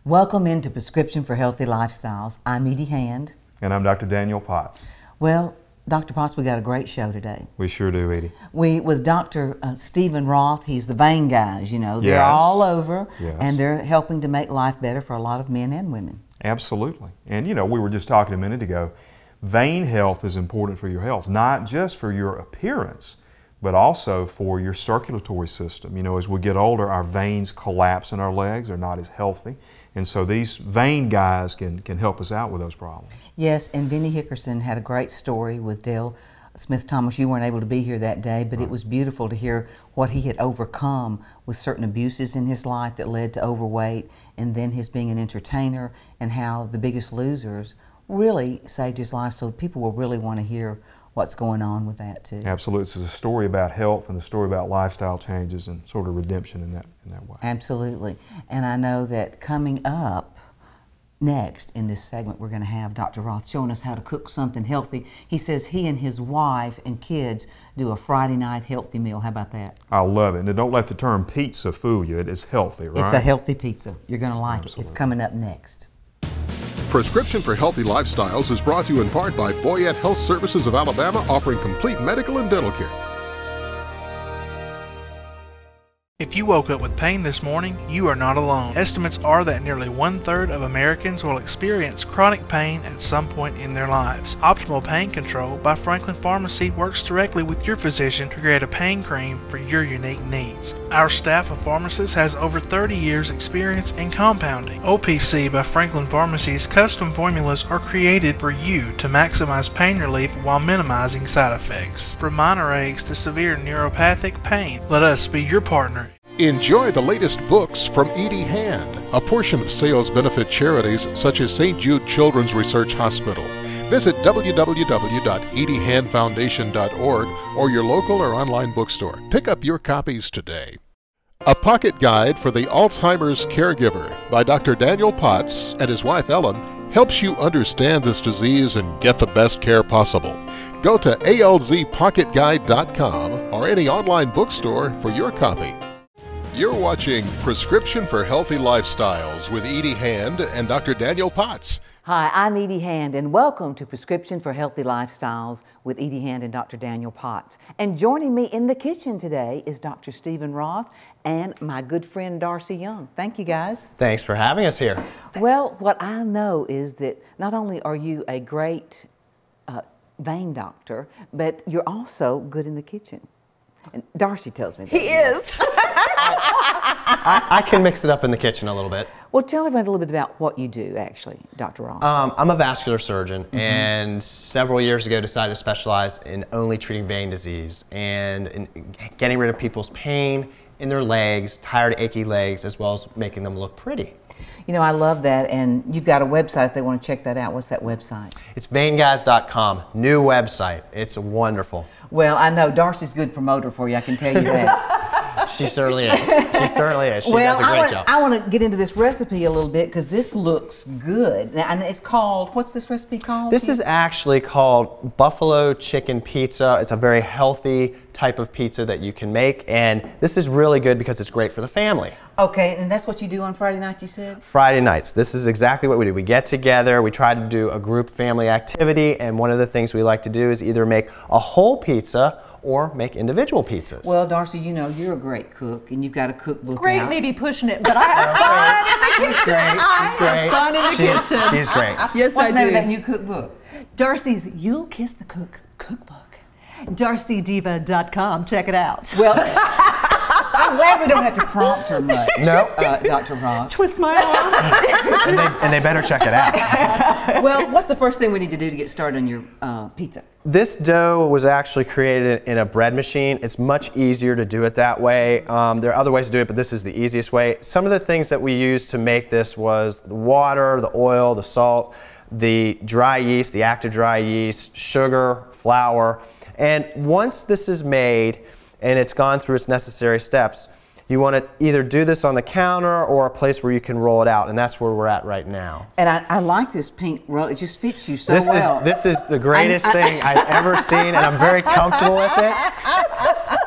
Welcome into Prescription for Healthy Lifestyles. I'm Edie Hand. And I'm Dr. Daniel Potts. Well, Dr. Potts, we got a great show today. We sure do, Edie. With Dr. Stephen Roth, he's the vein guys, you know. They're Yes. all over, Yes. and they're helping to make life better for a lot of men and women. Absolutely. And you know, we were just talking a minute ago, vein health is important for your health, not just for your appearance, but also for your circulatory system. You know, as we get older, our veins collapse in our legs, they're not as healthy. And so these vein guys can help us out with those problems. Yes, and Vinny Hickerson had a great story with Dale Smith-Thomas. You weren't able to be here that day, but it was beautiful to hear what he had overcome with certain abuses in his life that led to overweight, and then his being an entertainer, and how The Biggest Losers really saved his life. So people will really want to hear what's going on with that too. Absolutely. It's a story about health and a story about lifestyle changes and sort of redemption in that way. Absolutely. And I know that coming up next in this segment, we're going to have Dr. Roth showing us how to cook something healthy. He says he and his wife and kids do a Friday night healthy meal. How about that? I love it. And don't let the term pizza fool you. It is healthy, right? It's a healthy pizza. You're going to like Absolutely. it. It's coming up next. Prescription for Healthy Lifestyles is brought to you in part by Boyette Health Services of Alabama, offering complete medical and dental care. If you woke up with pain this morning, you are not alone. Estimates are that nearly 1/3 of Americans will experience chronic pain at some point in their lives. Optimal Pain Control by Franklin Pharmacy works directly with your physician to create a pain cream for your unique needs. Our staff of pharmacists has over 30 years experience in compounding. OPC by Franklin Pharmacy's custom formulas are created for you to maximize pain relief while minimizing side effects. From minor aches to severe neuropathic pain, let us be your partner. Enjoy the latest books from Edie Hand. A portion of sales benefit charities such as St. Jude Children's Research Hospital. Visit www.ediehandfoundation.org or your local or online bookstore. Pick up your copies today. A Pocket Guide for the Alzheimer's Caregiver by Dr. Daniel Potts and his wife Ellen helps you understand this disease and get the best care possible. Go to alzpocketguide.com or any online bookstore for your copy. You're watching Prescription for Healthy Lifestyles with Edie Hand and Dr. Daniel Potts. Hi, I'm Edie Hand, and welcome to Prescription for Healthy Lifestyles with Edie Hand and Dr. Daniel Potts. And joining me in the kitchen today is Dr. Stephen Roth and my good friend Darcy Young. Thank you, guys. Thanks for having us here. Well, what I know is that not only are you a great vein doctor, but you're also good in the kitchen. And Darcy tells me that. He is. I can mix it up in the kitchen a little bit. Well, tell everyone a little bit about what you do, actually, Dr. Roth. I'm a vascular surgeon, and several years ago decided to specialize in only treating vein disease and in getting rid of people's pain in their legs, tired, achy legs, as well as making them look pretty. You know, I love that, and you've got a website if they want to check that out. What's that website? It's vainguys.com, new website. It's wonderful. Well, I know Darcy's a good promoter for you, I can tell you that. She certainly is. She certainly is. She does a great job. I want to get into this recipe a little bit because this looks good. And it's called, what's this recipe called? This is actually called buffalo chicken pizza. It's a very healthy type of pizza that you can make, and this is really good because it's great for the family. Okay, and that's what you do on Friday night, you said? Friday nights. This is exactly what we do. We get together, we try to do a group family activity, and one of the things we like to do is either make a whole pizza or make individual pizzas. Well, Darcy, you know, you're a great cook, and you've got a cookbook Great, out. maybe pushing it, but I have fun in the kitchen. She's great. She's great. Fun in the kitchen. She's great. Yes, What's the I name do. of that new cookbook? Darcy's You'll Kiss the Cook cookbook. DarcyDiva.com. Check it out. Well, I'm glad we don't have to prompt her much. No. Dr. Roth. Twist my arm. and they better check it out. Well, what's the first thing we need to do to get started on your pizza? This dough was actually created in a bread machine. It's much easier to do it that way. There are other ways to do it, but this is the easiest way. Some of the things that we used to make this was the water, the oil, the salt, the dry yeast, the active dry yeast, sugar, flour. And once this is made and it's gone through its necessary steps, you want to either do this on the counter or a place where you can roll it out, and that's where we're at right now. And I like this pink roll. It just fits you so well. This is the greatest thing I've ever seen, and I'm very comfortable with it.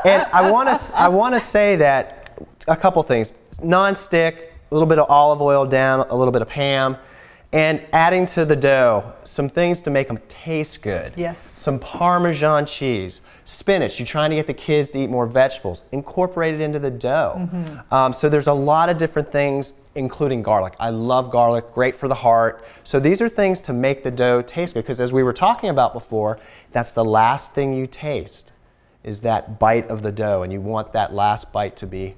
And I want to say that a couple things. Non-stick, a little bit of olive oil down, a little bit of ham, and adding to the dough some things to make them taste good. Yes. Some Parmesan cheese, spinach. You're trying to get the kids to eat more vegetables. Incorporate it into the dough. So there's a lot of different things, including garlic. I love garlic, great for the heart. So these are things to make the dough taste good, because as we were talking about before, that's the last thing you taste, is that bite of the dough, and you want that last bite to be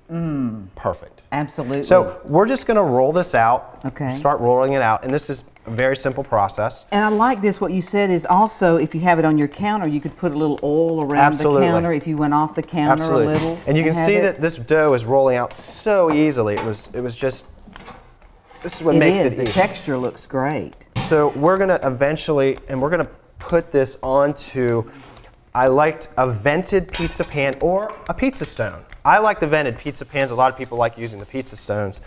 perfect. Absolutely. So we're just going to roll this out, Okay. start rolling it out, and this is a very simple process. And I like this, what you said is also, if you have it on your counter, you could put a little oil around Absolutely. the counter if you went off the counter Absolutely. a little. And you can have see it. that this dough is rolling out so easily. It was just, this is what makes it The easy. texture looks great. So we're going to eventually, and we're going to put this onto, I liked a vented pizza pan or a pizza stone. I like the vented pizza pans. A lot of people like using the pizza stones.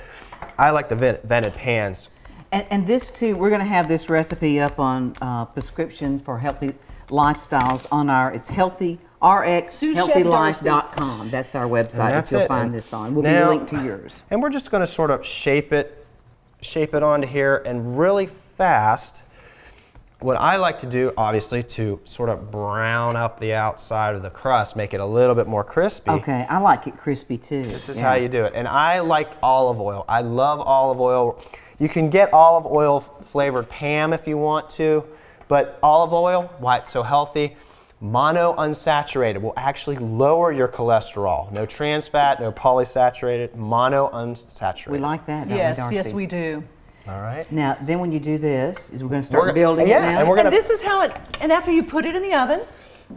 I like the vented pans. And this too, we're going to have this recipe up on Prescription for Healthy Lifestyles on our, it's healthy, rxhealthylife.com. That's our website that that's you'll it. find this on. We'll Now- be linked to yours. And we're just going to sort of shape it onto here, and really fast. What I like to do, obviously, to sort of brown up the outside of the crust, make it a little bit more crispy. Okay, I like it crispy too. This is how you do it. And I like olive oil. I love olive oil. You can get olive oil flavored ham if you want to, but olive oil, why it's so healthy, mono unsaturated will actually lower your cholesterol. No trans fat, no polysaturated, mono unsaturated. We like that, don't Yes, we, Darcy? yes, we do. All right. Now, then when you do this, is we're going to start We're- building yeah, it now? and we're gonna- And this is how it, and after you put it in the oven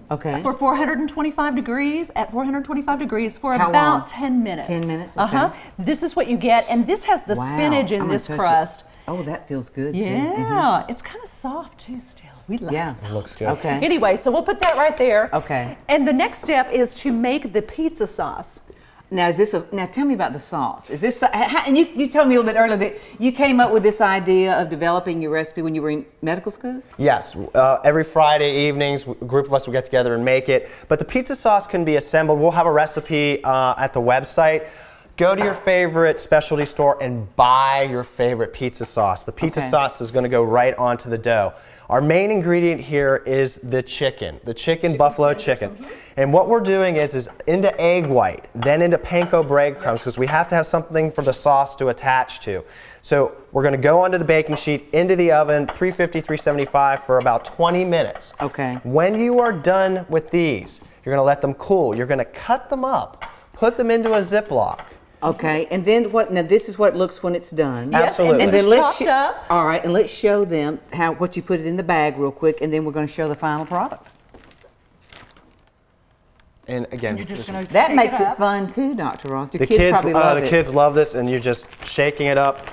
Okay. for 425 degrees, at 425 degrees for How about long? 10 minutes. 10 minutes, Uh-huh. okay. This is what you get, and this has the Wow, spinach in I'm gonna this touch it. crust. Oh, that feels good too. Yeah, it's kind of soft too still. We like Yeah. soft. Looks good. Okay. Anyway, so we'll put that right there. Okay. And the next step is to make the pizza sauce. Now, is this now tell me about the sauce. Is this, and you told me a little bit earlier that you came up with this idea of developing your recipe when you were in medical school? Yes, every Friday evenings, a group of us will get together and make it. But the pizza sauce can be assembled. We'll have a recipe at the website. Go to your favorite specialty store and buy your favorite pizza sauce. The pizza Okay. sauce is going to go right onto the dough. Our main ingredient here is the chicken buffalo chicken. And what we're doing is into egg white, then into panko breadcrumbs, because we have to have something for the sauce to attach to. So we're going to go onto the baking sheet, into the oven, 350, 375 for about 20 minutes. Okay. When you are done with these, you're going to let them cool. You're going to cut them up, put them into a Ziploc. Okay, and then what? Now this is what it looks when it's done. Yes, Absolutely. And And this then is let's chopped up. all right, and let's show them what you put it in the bag real quick, and then we're going to show the final product. And again, You're just going to That makes it fun too, Dr. Roth. Your kids probably love the it. kids love this, and you're just shaking it up.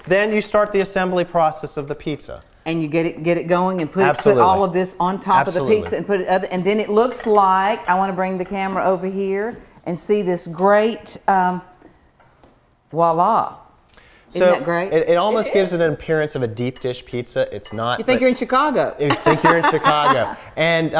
Then you start the assembly process of the pizza. And you get it going and put Absolutely. all of this on top Absolutely. of the pizza and put it other, and then it looks like, I want to bring the camera over here and see this great voila. Isn't that great? It almost gives it an appearance of a deep dish pizza. It's not. You think but you're in Chicago. you think you're in Chicago. And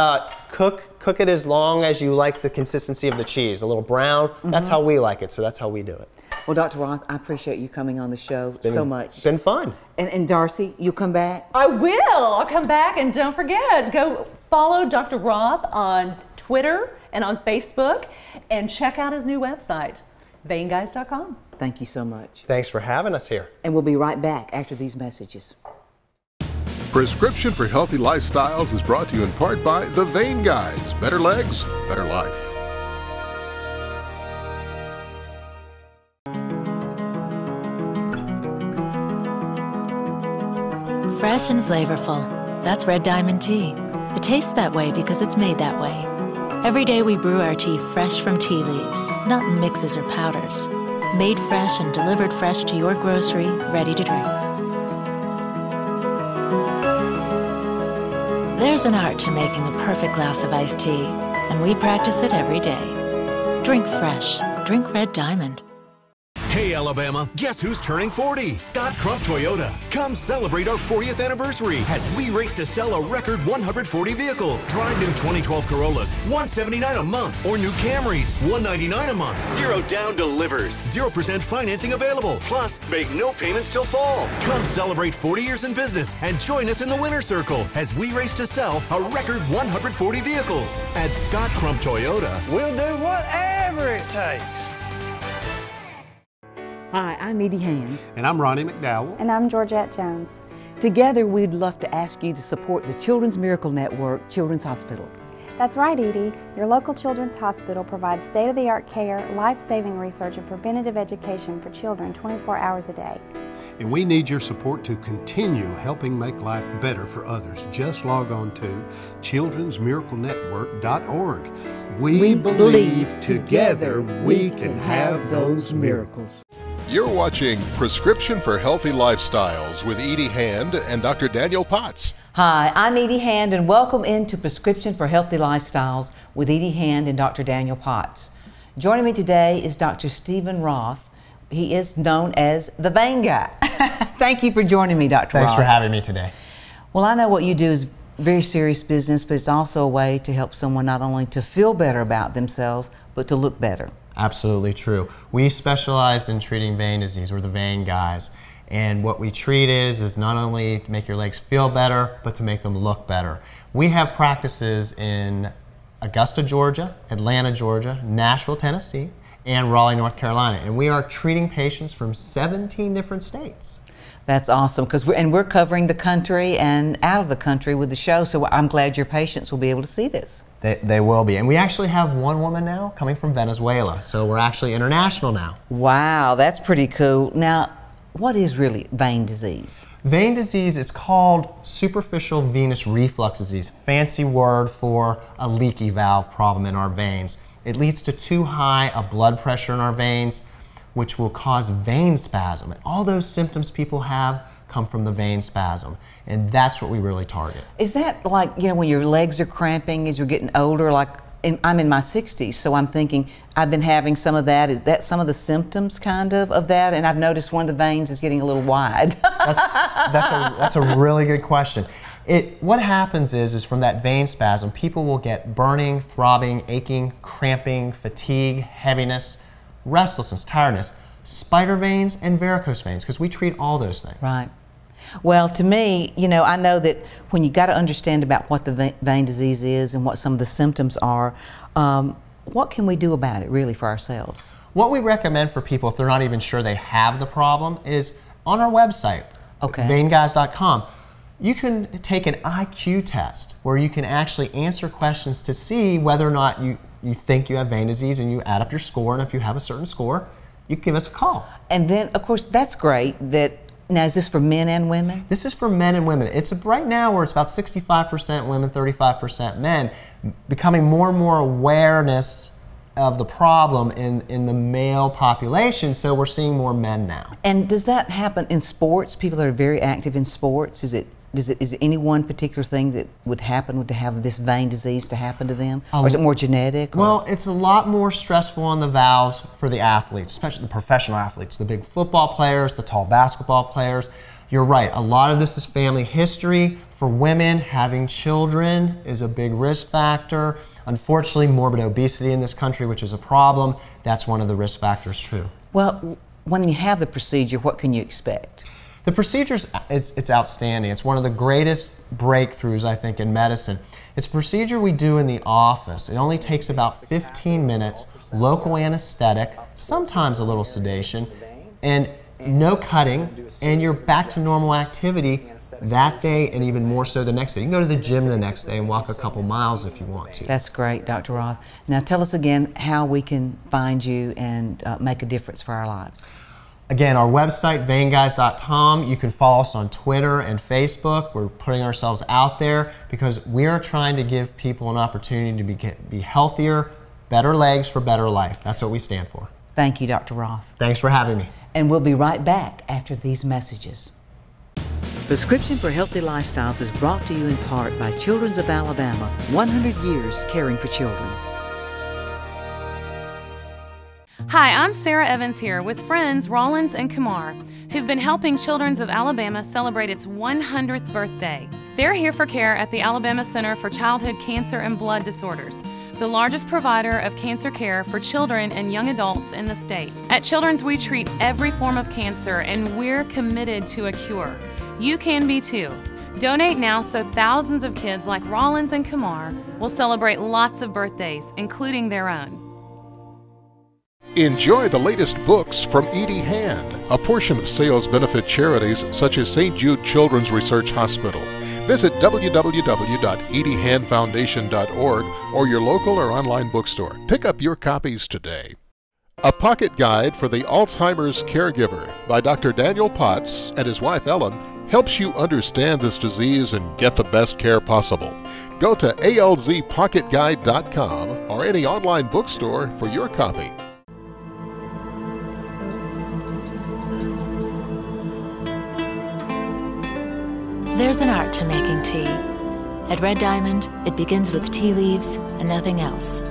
cook it as long as you like the consistency of the cheese. A little brown. That's how we like it, so that's how we do it. Well, Dr. Roth, I appreciate you coming on the show so much. It's been fun. And Darcy, you'll come back? I will. I'll come back, and don't forget, go follow Dr. Roth on Twitter and on Facebook, and check out his new website, vainguys.com. Thank you so much. Thanks for having us here. And we'll be right back after these messages. Prescription for Healthy Lifestyles is brought to you in part by The Vein Guys. Better legs, better life. Fresh and flavorful. That's Red Diamond tea. It tastes that way because it's made that way. Every day we brew our tea fresh from tea leaves, not mixes or powders. Made fresh and delivered fresh to your grocery, ready to drink. There's an art to making the perfect glass of iced tea, and we practice it every day. Drink fresh. Drink Red Diamond. Hey Alabama, guess who's turning 40? Scott Crump Toyota. Come celebrate our 40th anniversary as we race to sell a record 140 vehicles. Drive new 2012 Corollas, $179 a month, or new Camrys, $199 a month. Zero down delivers, 0% financing available. Plus, make no payments till fall. Come celebrate 40 years in business and join us in the winner's circle as we race to sell a record 140 vehicles. At Scott Crump Toyota, we'll do whatever it takes. Hi, I'm Edie Hand. And I'm Ronnie McDowell. And I'm Georgette Jones. Together, we'd love to ask you to support the Children's Miracle Network Children's Hospital. That's right, Edie. Your local children's hospital provides state-of-the-art care, life-saving research, and preventative education for children 24 hours a day. And we need your support to continue helping make life better for others. Just log on to childrensmiraclenetwork.org. We believe together we can have those miracles. You're watching Prescription for Healthy Lifestyles with Edie Hand and Dr. Daniel Potts. Hi, I'm Edie Hand, and welcome into Prescription for Healthy Lifestyles with Edie Hand and Dr. Daniel Potts. Joining me today is Dr. Stephen Roth. He is known as the Vein Guy. Thank you for joining me, Dr. Roth. Thanks for having me today. Well, I know what you do is very serious business, but it's also a way to help someone not only to feel better about themselves, but to look better. Absolutely true. We specialize in treating vein disease. We're the vein guys. And what we treat is not only to make your legs feel better, but to make them look better. We have practices in Augusta, Georgia, Atlanta, Georgia, Nashville, Tennessee, and Raleigh, North Carolina. And we are treating patients from 17 different states. That's awesome, because we're covering the country and out of the country with the show, so I'm glad your patients will be able to see this. They will be. And we actually have one woman now coming from Venezuela, so we're actually international now. Wow, that's pretty cool. Now, what is really vein disease? Vein disease, it's called superficial venous reflux disease, fancy word for a leaky valve problem in our veins. It leads to too high a blood pressure in our veins, which will cause vein spasm. And all those symptoms people have come from the vein spasm. And that's what we really target. Is that like, when your legs are cramping as you're getting older? I'm in my 60s, so I'm thinking I've been having some of that. Is that some of the symptoms kind of that? And I've noticed one of the veins is getting a little wide. That's a really good question. What happens is from that vein spasm, people will get burning, throbbing, aching, cramping, fatigue, heaviness, restlessness, tiredness, spider veins, and varicose veins, because we treat all those things. Right. Well, to me, I know that when you got to understand about what the vein disease is and what some of the symptoms are, what can we do about it really for ourselves? What we recommend for people, if they're not even sure they have the problem, is on our website, veinguys.com, you can take an IQ test where you can actually answer questions to see whether or not you think you have vein disease, and you add up your score, and if you have a certain score, you can give us a call. And then, of course, that's great. Now, is this for men and women? This is for men and women. It's right now where it's about 65% women, 35% men, becoming more and more awareness of the problem in the male population, so we're seeing more men now. And does that happen in sports? People that are very active in sports, is it any one particular thing that would happen to have this vein disease to happen to them? Or is it more genetic? Well, it's a lot more stressful on the valves for the athletes, especially the professional athletes, the big football players, the tall basketball players. You're right, a lot of this is family history. For women, having children is a big risk factor. Unfortunately, morbid obesity in this country, which is a problem, that's one of the risk factors too. Well, when you have the procedure, what can you expect? The procedure, it's outstanding. It's one of the greatest breakthroughs, I think, in medicine. It's a procedure we do in the office. It only takes about 15 minutes, local anesthetic, sometimes a little sedation, and no cutting, and you're back to normal activity that day and even more so the next day. You can go to the gym the next day and walk a couple miles if you want to. That's great, Dr. Roth. Now tell us again how we can find you and make a difference for our lives. Again, our website, veinguys.com. You can follow us on Twitter and Facebook. We're putting ourselves out there because we are trying to give people an opportunity to be healthier, better legs for better life. That's what we stand for. Thank you, Dr. Roth. Thanks for having me. And we'll be right back after these messages. Prescription for Healthy Lifestyles is brought to you in part by Children's of Alabama, 100 years caring for children. Hi, Hi, I'm Sarah Evans here with friends Rollins and Kumar, who've been helping Children's of Alabama celebrate its 100th birthday. They're here for care at the Alabama Center for Childhood Cancer and Blood Disorders, the largest provider of cancer care for children and young adults in the state. At Children's, we treat every form of cancer, and we're committed to a cure. You can be too. Donate now so thousands of kids like Rollins and Kumar will celebrate lots of birthdays, including their own. Enjoy the latest books from Edie Hand. A portion of sales benefit charities such as St. Jude Children's Research Hospital. Visit www.ediehandfoundation.org or your local or online bookstore. Pick up your copies today. A Pocket Guide for the Alzheimer's Caregiver by Dr. Daniel Potts and his wife Ellen helps you understand this disease and get the best care possible. Go to alzpocketguide.com or any online bookstore for your copy. There's an art to making tea. At Red Diamond, it begins with tea leaves and nothing else.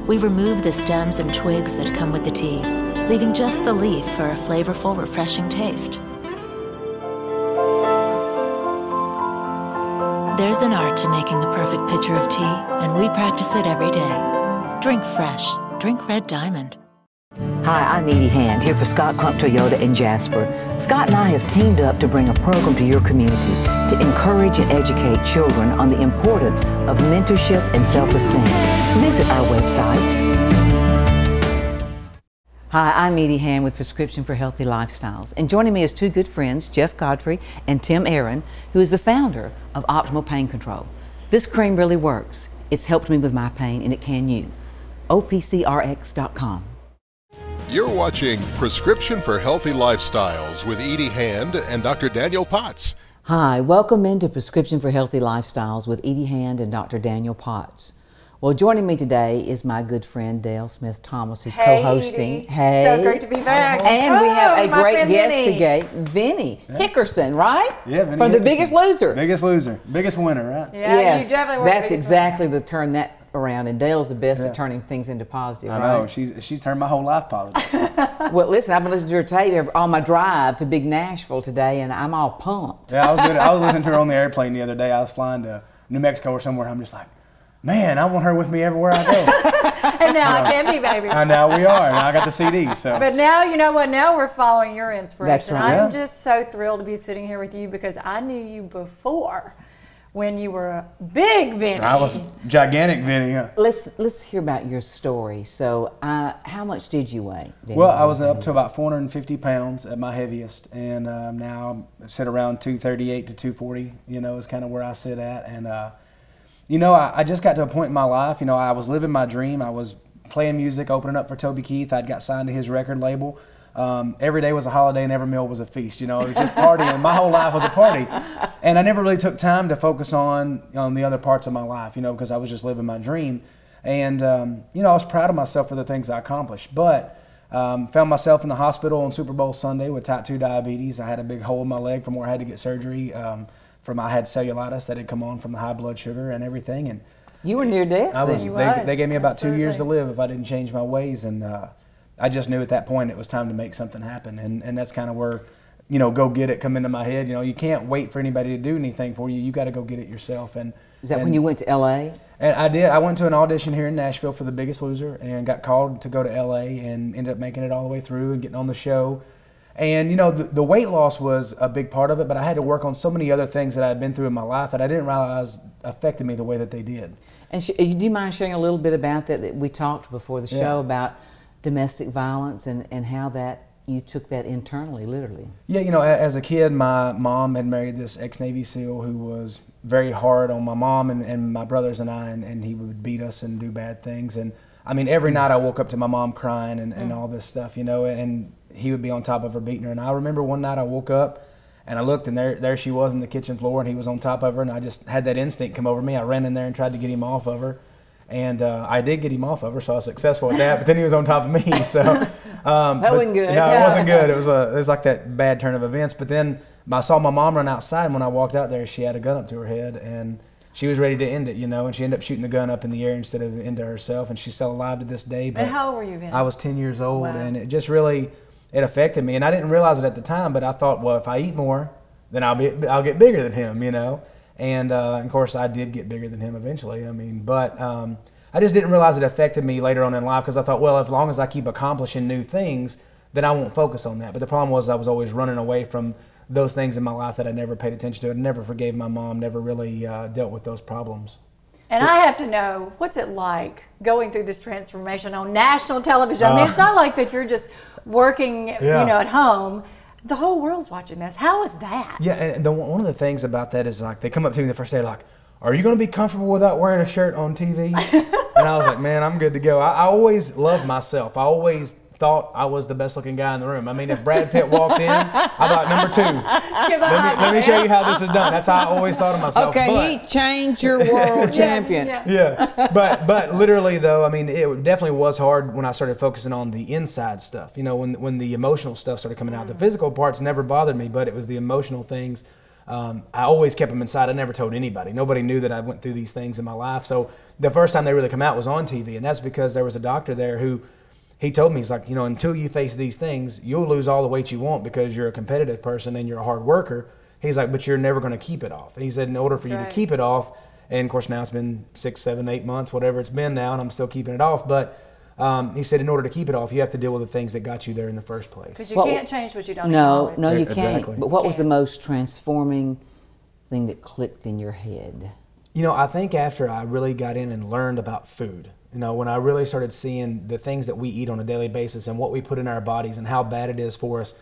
We remove the stems and twigs that come with the tea, leaving just the leaf for a flavorful, refreshing taste. There's an art to making the perfect pitcher of tea, and we practice it every day. Drink fresh. Drink Red Diamond. Hi, I'm Edie Hand, here for Scott Crump Toyota in Jasper. Scott and I have teamed up to bring a program to your community to encourage and educate children on the importance of mentorship and self-esteem. Visit our websites. Hi, I'm Edie Hand with Prescription for Healthy Lifestyles. And joining me is two good friends, Jeff Godfrey and Tim Aaron, who is the founder of Optimal Pain Control. This cream really works. It's helped me with my pain, and it can you. OPCRX.com. You're watching Prescription for Healthy Lifestyles with Edie Hand and Dr. Daniel Potts. Hi, welcome into Prescription for Healthy Lifestyles with Edie Hand and Dr. Daniel Potts. Well, joining me today is my good friend Dale Smith Thomas, who's co-hosting. Edie. Hey, so great to be back. And we have a great guest today, Vinny Hickerson, right? Yeah, Vinny from The Hickerson. Biggest Loser. Biggest Loser, biggest winner, right? Yeah, yes, you definitely were that's the biggest exactly winner. the turn that around, and Dale's the best at turning things into positive. I know, right? she's turned my whole life positive. Well, listen, I've been listening to her tape on my drive to Big Nashville today, and I'm all pumped. Yeah, I was listening to her on the airplane the other day. I was flying to New Mexico or somewhere. I'm just like, man, I want her with me everywhere I go. And now I can be, baby. And now we are. Now I got the CD. So. But now, you know what? Now we're following your inspiration. That's right. I'm just so thrilled to be sitting here with you because I knew you before when you were a big Vinny. I was gigantic Vinny. Yeah. Let's hear about your story. So, how much did you weigh? Well, I was up to about 450 pounds at my heaviest, and now I sit around 238 to 240. You know, is kind of where I sit at, and you know, I just got to a point in my life. You know, I was living my dream. I was playing music, opening up for Toby Keith. I'd got signed to his record label. Every day was a holiday and every meal was a feast. You know, it was just partying. My whole life was a party. And I never really took time to focus on the other parts of my life, you know, because I was just living my dream. And, you know, I was proud of myself for the things I accomplished. But found myself in the hospital on Super Bowl Sunday with type 2 diabetes. I had a big hole in my leg from where I had to get surgery. I had cellulitis that had come on from the high blood sugar and everything. And you were near death. They gave me about 2 years to live if I didn't change my ways. And I just knew at that point it was time to make something happen. And that's kind of where, you know, go get it come into my head. You know, you can't wait for anybody to do anything for you. You got to go get it yourself. And is that when you went to L.A.? And I did. I went to an audition here in Nashville for The Biggest Loser and got called to go to L.A. and ended up making it all the way through and getting on the show. And, you know, the weight loss was a big part of it, but I had to work on so many other things that I had been through in my life that I didn't realize affected me the way that they did. And do you mind sharing a little bit about that? We talked before the show about domestic violence and how that you took that internally, literally. Yeah, you know, as a kid, my mom had married this ex-Navy SEAL who was very hard on my mom and my brothers and I, and he would beat us and do bad things. And, I mean, every night I woke up to my mom crying and all this stuff, you know, and he would be on top of her beating her. And I remember one night I woke up and I looked and there she was on the kitchen floor and he was on top of her, and I just had that instinct come over me. I ran in there and tried to get him off of her. And I did get him off of her, so I was successful at that. But then he was on top of me, so that wasn't good. No, it wasn't good. It was like that bad turn of events. But then I saw my mom run outside, and when I walked out there, she had a gun up to her head, and she was ready to end it, you know, and she ended up shooting the gun up in the air instead of into herself, and she's still alive to this day. But and how old were you, Vinny? I was 10 years old, Wow. and it just really, it affected me, and I didn't realize it at the time, but I thought, well, if I eat more, then I'll get bigger than him, you know. And of course, I did get bigger than him eventually. I mean, but I just didn't realize it affected me later on in life, because I thought, well, as long as I keep accomplishing new things, then I won't focus on that. But the problem was I was always running away from those things in my life that I never paid attention to. I never forgave my mom, never really dealt with those problems. And I have to know, what's it like going through this transformation on national television? I mean, it's not like that you're just working, you know, at home. The whole world's watching this. How is that? Yeah, and one of the things about that is, like, they come up to me the first day like, are you going to be comfortable without wearing a shirt on TV? And I was like, man, I'm good to go. I always loved myself. I always thought I was the best looking guy in the room. I mean, if Brad Pitt walked in, I'd be like, number 2. Let me show you how this is done. That's how I always thought of myself. Okay, he changed your world champion. Yeah. But literally though, I mean, it definitely was hard when I started focusing on the inside stuff. You know, when the emotional stuff started coming out. The physical parts never bothered me, but it was the emotional things. I always kept them inside. I never told anybody. Nobody knew that I went through these things in my life. So the first time they really come out was on TV, and that's because there was a doctor there who, he told me, he's like, you know, until you face these things, you'll lose all the weight you want because you're a competitive person and you're a hard worker. He's like, but you're never going to keep it off. And he said, in order for you to keep it off, and of course now it's been 6, 7, 8 months, whatever it's been now, and I'm still keeping it off. But he said, in order to keep it off, you have to deal with the things that got you there in the first place. Because you can't change what you don't acknowledge. No, you Exactly. can't. But what was the most transforming thing that clicked in your head? You know, I think after I really got in and learned about food, you know, when I really started seeing the things that we eat on a daily basis and what we put in our bodies and how bad it is for us,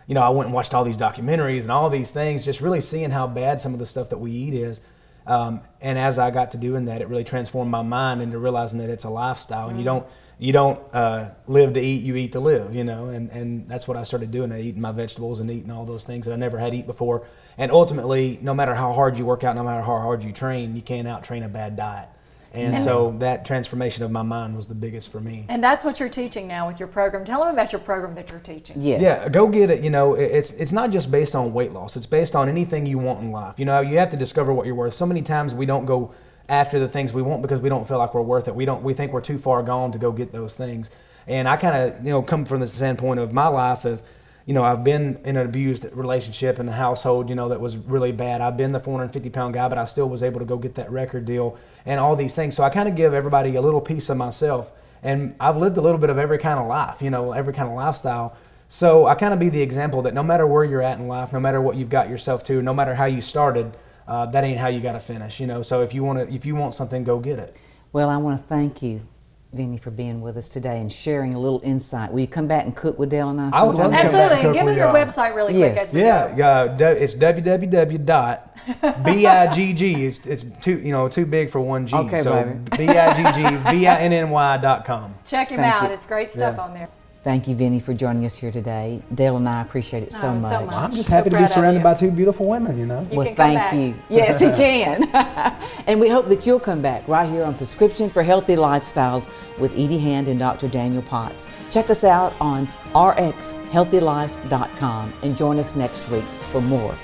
you know, I went and watched all these documentaries and all these things, just really seeing how bad some of the stuff that we eat is. And as I got to doing that, it really transformed my mind into realizing that it's a lifestyle, and you don't live to eat, you eat to live, you know, and that's what I started doing, eating my vegetables and eating all those things that I never had eaten before. And ultimately, no matter how hard you work out, no matter how hard you train, you can't out-train a bad diet. And so that transformation of my mind was the biggest for me. And that's what you're teaching now with your program. Tell them about your program that you're teaching. Yes. Yeah, go get it. You know, it's not just based on weight loss. It's based on anything you want in life. You know, you have to discover what you're worth. So many times we don't go after the things we want because we don't feel like we're worth it. We think we're too far gone to go get those things. And I kind of, you know, come from the standpoint of my life of, you know, I've been in an abused relationship in a household, you know, that was really bad. I've been the 450-pound guy, but I still was able to go get that record deal and all these things. So I kind of give everybody a little piece of myself. And I've lived a little bit of every kind of life, you know, every kind of lifestyle. So I kind of be the example that no matter where you're at in life, no matter what you've got yourself to, no matter how you started, that ain't how you got to finish, you know. So if you want something, go get it. Well, I want to thank you, Vinny, for being with us today and sharing a little insight. Will you come back and cook with Dale and I? I would love to come back and Absolutely. cook Give them with your y'all. website really quick. As we go. Yeah, it's www.bigg. It's too big for one G. Okay, so baby. BIGGVINNY.com. Check him out. It's great stuff on there. Thank you, Vinny, for joining us here today. Dale and I appreciate it so much. much. I'm just happy to be surrounded by two beautiful women, you know. Well, thank you. Yes, he can. And we hope that you'll come back right here on Prescription for Healthy Lifestyles with Edie Hand and Dr. Daniel Potts. Check us out on rxhealthylife.com and join us next week for more.